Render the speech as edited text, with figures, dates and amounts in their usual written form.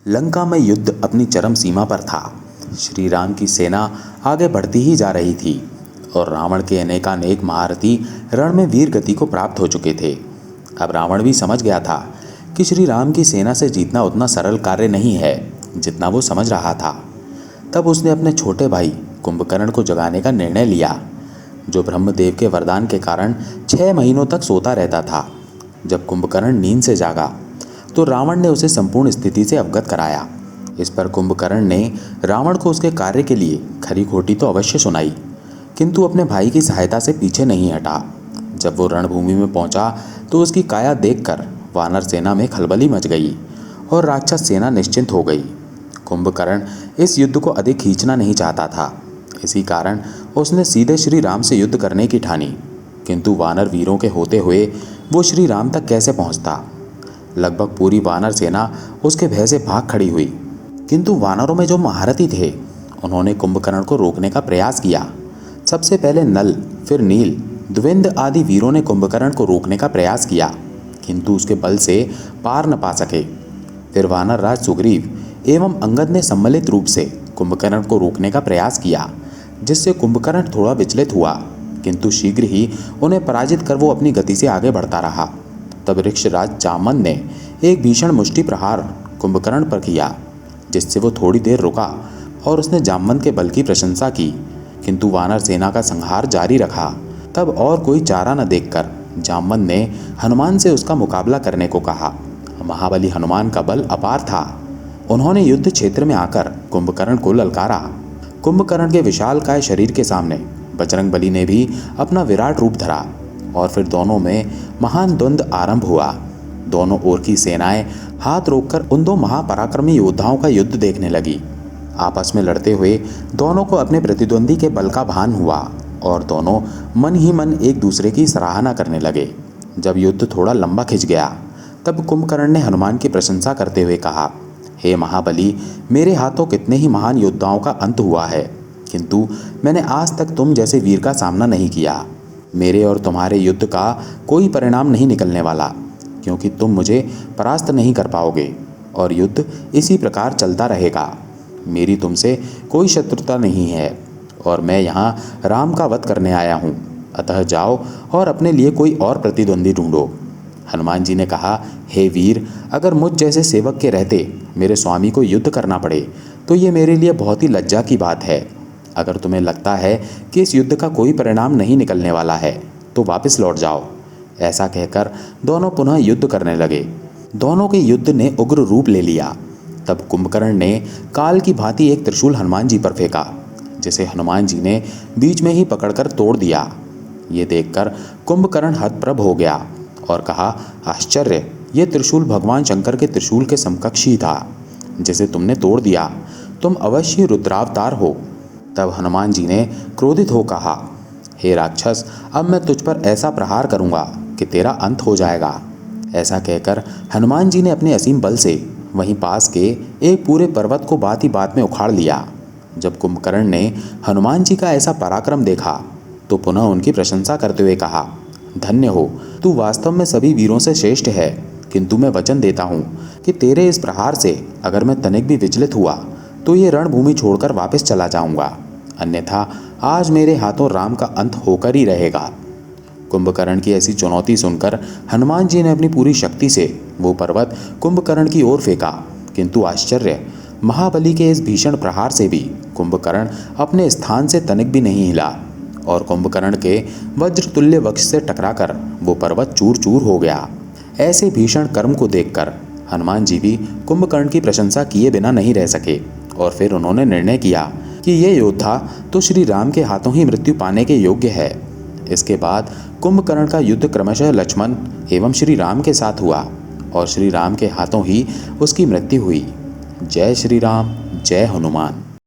लंका में युद्ध अपनी चरम सीमा पर था। श्री राम की सेना आगे बढ़ती ही जा रही थी और रावण के अनेकानेक महारथी रण में वीर गति को प्राप्त हो चुके थे। अब रावण भी समझ गया था कि श्री राम की सेना से जीतना उतना सरल कार्य नहीं है जितना वो समझ रहा था। तब उसने अपने छोटे भाई कुंभकर्ण को जगाने का निर्णय लिया, जो ब्रह्मदेव के वरदान के कारण 6 महीनों तक सोता रहता था। जब कुंभकर्ण नींद से जागा तो रावण ने उसे संपूर्ण स्थिति से अवगत कराया। इस पर कुंभकर्ण ने रावण को उसके कार्य के लिए खरी खोटी तो अवश्य सुनाई, किंतु अपने भाई की सहायता से पीछे नहीं हटा। जब वो रणभूमि में पहुंचा तो उसकी काया देखकर वानर सेना में खलबली मच गई और राक्षस सेना निश्चिंत हो गई। कुंभकर्ण इस युद्ध को अधिक खींचना नहीं चाहता था, इसी कारण उसने सीधे श्री राम से युद्ध करने की ठानी। किंतु वानर वीरों के होते हुए वो श्री राम तक कैसे पहुंचता। लगभग पूरी वानर सेना उसके भय से भाग खड़ी हुई, किंतु वानरों में जो महारथी थे उन्होंने कुंभकर्ण को रोकने का प्रयास किया। सबसे पहले नल, फिर नील, द्विंद आदि वीरों ने कुंभकर्ण को रोकने का प्रयास किया, किंतु उसके बल से पार न पा सके। फिर वानर राज सुग्रीव एवं अंगद ने सम्मिलित रूप से कुंभकर्ण को रोकने का प्रयास किया, जिससे कुंभकर्ण थोड़ा विचलित हुआ, किंतु शीघ्र ही उन्हें पराजित कर वो अपनी गति से आगे बढ़ता रहा। तब ऋक्षराज जामवंत ने एक भीषण मुष्टि प्रहार कुंभकर्ण पर किया, जिससे वो थोड़ी देर रुका और उसने जामवंत के बल की प्रशंसा की, किंतु वानर सेना का संहार जारी रखा। तब और कोई चारा न देखकर जामवंत ने हनुमान से उसका मुकाबला करने को कहा। महाबली हनुमान का बल अपार था। उन्होंने युद्ध क्षेत्र में आकर कुंभकर्ण को ललकारा। कुंभकर्ण के विशालकाय शरीर के सामने बजरंगबली ने भी अपना विराट रूप धरा और फिर दोनों में महान द्वंद्व आरंभ हुआ। दोनों ओर की सेनाएं हाथ रोककर उन दो महापराक्रमी योद्धाओं का युद्ध देखने लगी। आपस में लड़ते हुए दोनों को अपने प्रतिद्वंदी के बल का भान हुआ और दोनों मन ही मन एक दूसरे की सराहना करने लगे। जब युद्ध थोड़ा लंबा खिंच गया तब कुंभकर्ण ने हनुमान की प्रशंसा करते हुए कहा, हे महाबली, मेरे हाथों कितने ही महान योद्धाओं का अंत हुआ है, किंतु मैंने आज तक तुम जैसे वीर का सामना नहीं किया। मेरे और तुम्हारे युद्ध का कोई परिणाम नहीं निकलने वाला, क्योंकि तुम मुझे परास्त नहीं कर पाओगे और युद्ध इसी प्रकार चलता रहेगा। मेरी तुमसे कोई शत्रुता नहीं है और मैं यहाँ राम का वध करने आया हूँ, अतः जाओ और अपने लिए कोई और प्रतिद्वंदी ढूंढो। हनुमान जी ने कहा, हे वीर, अगर मुझ जैसे सेवक के रहते मेरे स्वामी को युद्ध करना पड़े तो ये मेरे लिए बहुत ही लज्जा की बात है। अगर तुम्हें लगता है कि इस युद्ध का कोई परिणाम नहीं निकलने वाला है तो वापस लौट जाओ। ऐसा कहकर दोनों पुनः युद्ध करने लगे। दोनों के युद्ध ने उग्र रूप ले लिया। तब कुंभकर्ण ने काल की भांति एक त्रिशूल हनुमान जी पर फेंका, जिसे हनुमान जी ने बीच में ही पकड़कर तोड़ दिया। ये देखकर कुंभकर्ण हतप्रभ हो गया और कहा, आश्चर्य, ये त्रिशूल भगवान शंकर के त्रिशूल के समकक्ष ही था, जिसे तुमने तोड़ दिया। तुम अवश्य रुद्रावतार हो। तब हनुमान जी ने क्रोधित हो कहा, हे राक्षस, अब मैं तुझ पर ऐसा प्रहार करूंगा कि तेरा अंत हो जाएगा। ऐसा कहकर हनुमान जी ने अपने असीम बल से वहीं पास के एक पूरे पर्वत को बात ही बात में उखाड़ लिया। जब कुंभकर्ण ने हनुमान जी का ऐसा पराक्रम देखा तो पुनः उनकी प्रशंसा करते हुए कहा, धन्य हो, तू वास्तव में सभी वीरों से श्रेष्ठ है, किंतु मैं वचन देता हूँ कि तेरे इस प्रहार से अगर मैं तनिक भी विचलित हुआ तो ये रणभूमि छोड़कर वापस चला जाऊंगा, अन्यथा आज मेरे हाथों राम का अंत होकर ही रहेगा। कुंभकर्ण की ऐसी चुनौती सुनकर हनुमान जी ने अपनी पूरी शक्ति से वो पर्वत कुंभकर्ण की ओर फेंका, किंतु आश्चर्य, महाबली के इस भीषण प्रहार से भी कुंभकर्ण अपने स्थान से तनिक भी नहीं हिला और कुंभकर्ण के वज्रतुल्य वक्ष से टकराकर वो पर्वत चूर चूर हो गया। ऐसे भीषण कर्म को देखकर हनुमान जी भी कुंभकर्ण की प्रशंसा किए बिना नहीं रह सके और फिर उन्होंने निर्णय किया कि ये योद्धा तो श्री राम के हाथों ही मृत्यु पाने के योग्य है। इसके बाद कुंभकर्ण का युद्ध क्रमशः लक्ष्मण एवं श्री राम के साथ हुआ और श्री राम के हाथों ही उसकी मृत्यु हुई। जय श्री राम, जय हनुमान।